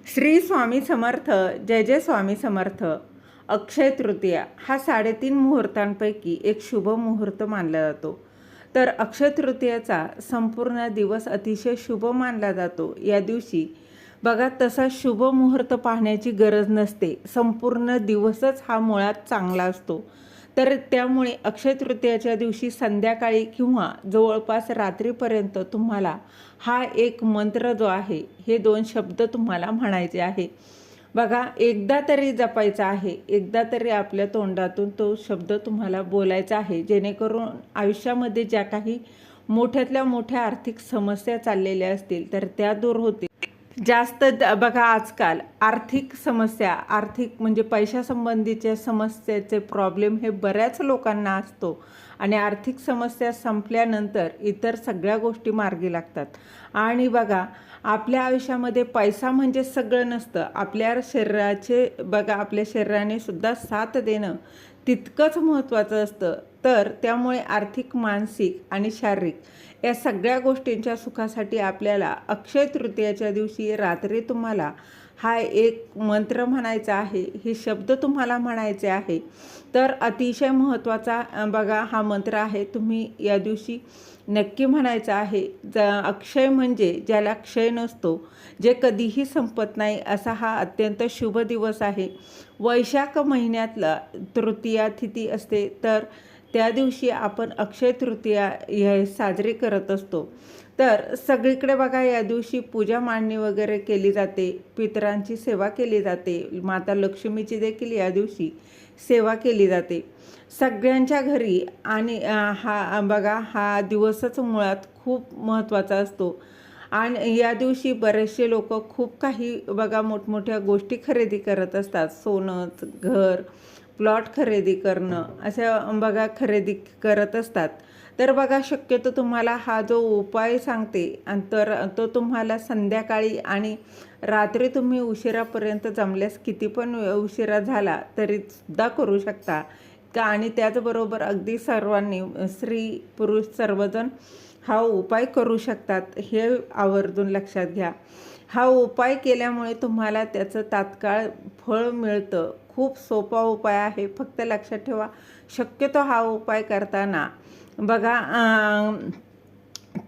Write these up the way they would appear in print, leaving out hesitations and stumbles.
श्री स्वामी समर्थ. जय जय स्वामी समर्थ. अक्षय तृतीया हा 3.5 मुहूर्तांपैकी एक शुभ मुहूर्त मानला जातो. तर अक्षय तृतीयाचा संपूर्ण दिवस अतिशय शुभ मानला जातो. या दिवशी बघा तसा शुभ मुहूर्त पाहण्याची गरज नसते. संपूर्ण दिवसच हा मुळात चांगला असतो. तर त्यामुळे अक्षय तृतीयाच्या दिवशी संध्याकाळी किंवा जवळपास रात्रीपर्यंत तुम्हाला हा एक मंत्र जो आहे, हे 2 शब्द तुम्हाला म्हणायचे आहे. बघा, एकदा तरी जपायचा आहे, एकदा तरी आपल्या तोंडातून तो शब्द तुम्हाला बोलायचा आहे, जेणेकरून आयुष्यामध्ये ज्या काही मोठ्यातल्या मोठ्या आर्थिक समस्या चाललेल्या असतील तर त्या दूर होतील. जास्त बघा, आजकाल आर्थिक समस्या, आर्थिक म्हणजे पैशासंबंधीच्या समस्येचे प्रॉब्लेम हे बऱ्याच लोकांना असतो आणि आर्थिक समस्या संपल्यानंतर इतर सगळ्या गोष्टी मार्गी लागतात. आणि बघा, आपल्या आयुष्यामध्ये पैसा म्हणजे सगळं नसतं. आपल्या शरीराचे बघा, आपल्या शरीराने सुद्धा साथ देणं तितकंच महत्त्वाचं असतं. तर त्यामुळे आर्थिक, मानसिक आणि शारीरिक या सगळ्या गोष्टींच्या सुखासाठी आपल्याला अक्षय तृतीयाच्या दिवशी रात्री तुम्हाला हा एक मंत्र म्हणायचा आहे, हे शब्द तुम्हाला म्हणायचे आहे. तर अतिशय महत्त्वाचा बघा हा मंत्र आहे, तुम्ही या दिवशी नक्की म्हणायचा आहे. अक्षय म्हणजे ज्याला क्षय नसतो, जे कधीही संपत नाही, असा हा अत्यंत शुभ दिवस आहे. वैशाख महिन्यातला तृतीया तिथी असते, तर त्या दिवशी आपण अक्षय तृतीया हे साजरी करत असतो. तर सगळीकडे बघा, या दिवशी पूजा मांडणी वगैरे केली जाते, पितरांची सेवा केली जाते, माता लक्ष्मीची देखील या दिवशी सेवा केली जाते सगळ्यांच्या घरी. आणि हा बघा, हा दिवसच मुळात खूप महत्त्वाचा असतो. आणि या दिवशी बरेचसे लोक खूप काही बघा मोठमोठ्या गोष्टी खरेदी करत असतात. सोनं, घर, प्लॉट खरेदी करणं, अशा बघा खरेदी करत असतात. तर बघा, शक्यतो तुम्हाला हा जो उपाय सांगते आणि तर तो तुम्हाला संध्याकाळी आणि रात्री तुम्ही उशिरापर्यंत, जमल्यास किती पण उशिरा झाला तरी सुद्धा करू शकता का. आणि त्याचबरोबर अगदी सर्वांनी, स्त्री पुरुष सर्वजण हा उपाय करू शकतात, हे आवर्जून लक्षात घ्या. हा उपाय केल्यामुळे तुम्हाला त्याचं तात्काळ फळ मिळतं. खूप सोपा उपाय आहे. फक्त लक्षात ठेवा, शक्यतो हा उपाय करताना बघा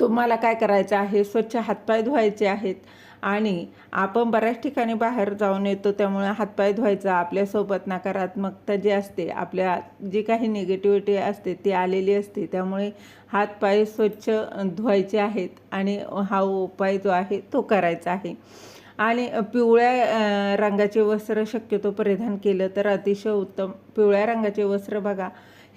तुम्हाला काय करायचं आहे, स्वच्छ हातपाय धुवायचे आहेत. आणि आपण बऱ्याच ठिकाणी बाहेर जाऊन येतो, त्यामुळे हातपाय धुवायचा. आपल्यासोबत नकारात्मकता जी असते, आपल्या जी काही निगेटिव्हिटी असते ती आलेली असते, त्यामुळे हातपाय स्वच्छ धुवायचे आहेत आणि हा उपाय जो आहे तो करायचा आहे. आणि पिवळ्या रंगाचे वस्त्र शक्यतो परिधान केलं तर अतिशय उत्तम. पिवळ्या रंगाचे वस्त्र बघा,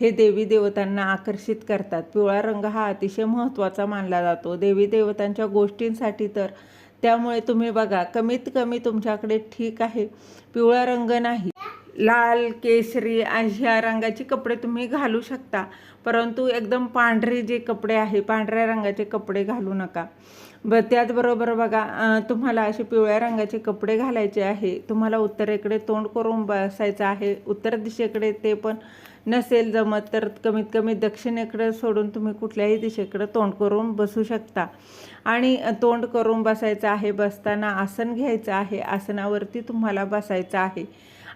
हे देवी देवतांना आकर्षित करतात. पिवळा रंग हा अतिशय महत्त्वाचा मानला जातो देवी देवतांच्या गोष्टींसाठी. तर त्यामुळे तुम्ही बघा, कमीत कमी तुमच्याकडे ठीक आहे पिवळा रंग नाही, लाल, केसरी अशा रंगाचे कपडे तुम्ही घालू शकता, परंतु एकदम पांढरे जे कपडे आहे, पांढऱ्या रंगाचे कपडे घालू नका. त्याचबरोबर बघा, तुम्हाला असे पिवळ्या रंगाचे कपडे घालायचे आहे. तुम्हाला उत्तरेकडे तोंड करून बसायचं आहे. उत्तर दिशेकडे ते पण नसेल जमत तर कमीत कमी दक्षिणेकडे सोडून तुम्ही कुठल्याही दिशेकडे तोंड करून बसू शकता. आणि तोंड करून बसायचं आहे. बसताना आसन घ्यायचं आहे. आसनावरती तुम्हाला बसायचं आहे.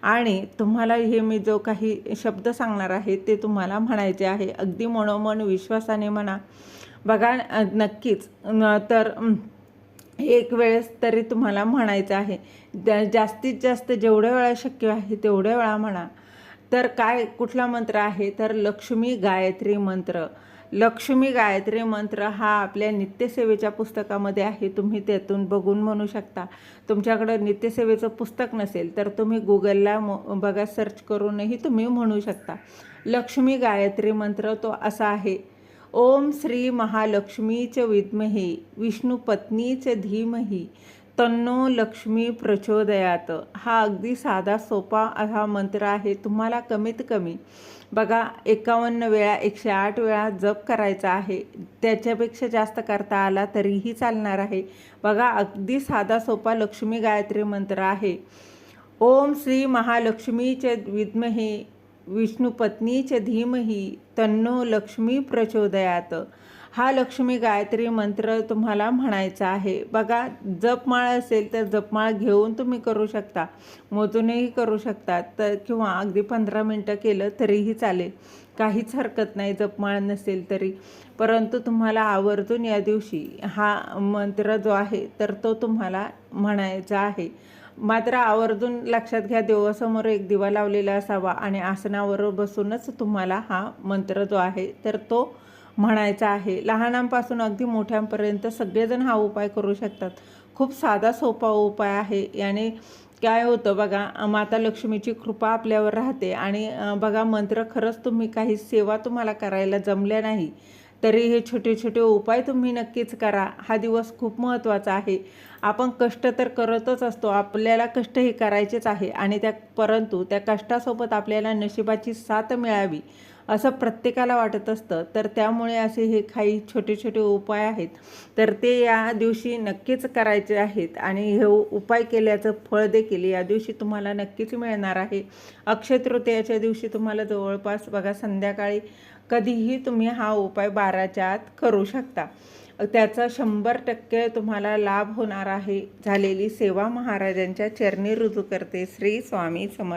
आणि तुम्हाला हे मी जो काही शब्द सांगणार आहे ते तुम्हाला म्हणायचे आहे. अगदी मनोमन विश्वासाने म्हणा. बघा, नक्कीच तर एक वेळेस तरी तुम्हाला म्हणायचं आहे. जास्तीत जास्त जेवढ्या वेळा शक्य आहे तेवढ्या वेळा म्हणा. तर काय, कुठला मंत्र आहे तर लक्ष्मी गायत्री मंत्र. लक्ष्मी गायत्री मंत्र हा आपल्या नित्यसेवेच्या पुस्तकामध्ये आहे. तुम्ही त्यातून बघून म्हणू शकता. तुमच्याकडं नित्यसेवेचं पुस्तक नसेल तर तुम्ही गुगलला बघा, सर्च करूनही तुम्ही म्हणू शकता. लक्ष्मी गायत्री मंत्र तो असा आहे: ओम श्री महालक्ष्मीच विद्महे विष्णुपत्नीच धीमहि तन्नो लक्ष्मी प्रचोदयात. हा अगदी साधा सोपा हा मंत्र आहे. तुम्हाला कमीत कमी बघा 51 वेळा, 108 वेळा जप करायचा आहे. त्याच्यापेक्षा जास्त करता आला तरीही चालणार आहे. बघा, अगदी साधा सोपा लक्ष्मी गायत्री मंत्र आहे. ओम श्री महालक्ष्मीच विद्महे विष्णुपत्नीच धीमहि तन्नो लक्ष्मी प्रचोदयात. हा लक्ष्मी गायत्री मंत्र तुम्हाला म्हणायचा आहे. बघा, जपमाळ असेल तर जपमाळ घेऊन तुम्ही करू शकता, मोजूनही करू शकता, तर किंवा अगदी 15 मिनटं केलं तरीही चालेल, काहीच हरकत नाही जपमाळ नसेल तरी. परंतु तुम्हाला आवर्जून या दिवशी हा मंत्र जो आहे तर तो तुम्हाला म्हणायचा आहे. मात्र आवर्जून लक्षात घ्या, देवासमोर एक दिवा लावलेला असावा आणि आसनावर बसूनच तुम्हाला हा मंत्र जो आहे तर तो म्हणायचा आहे. लहानांपासून अगदी मोठ्यांपर्यंत सगळेजण हा उपाय करू शकतात. खूप साधा सोपा उपाय आहे. याने काय होतं बघा, माता लक्ष्मीची कृपा आपल्यावर राहते आणि बघा, मंत्र खरंच तुम्ही काही सेवा तुम्हाला करायला जमल्या नाही तरी हे छोटे छोटे उपाय तुम्ही नक्कीच करा. हा दिवस खूप महत्त्वाचा आहे. आपण कष्ट तर करतच असतो, आपल्याला कष्टही करायचेच आहे आणि परंतु त्या कष्टासोबत आपल्याला नशिबाची साथ मिळावी असं प्रत्येकाला वाटत असतं. तर त्यामुळे असे हे काही छोटे छोटे उपाय आहेत तर ते या दिवशी नक्कीच करायचे आहेत आणि हे उपाय केल्याचं फळ देखील या दिवशी तुम्हाला नक्कीच मिळणार आहे. अक्षय तृतीयेच्या दिवशी तुम्हाला जवळपास बघा संध्याकाळी कधीही तुम्ही हा उपाय 12च्या आत करू शकता. त्याचा 100% तुम्हाला लाभ होणार आहे. झालेली सेवा महाराजांच्या चरणी रुजू करते. श्री स्वामी समर्थ.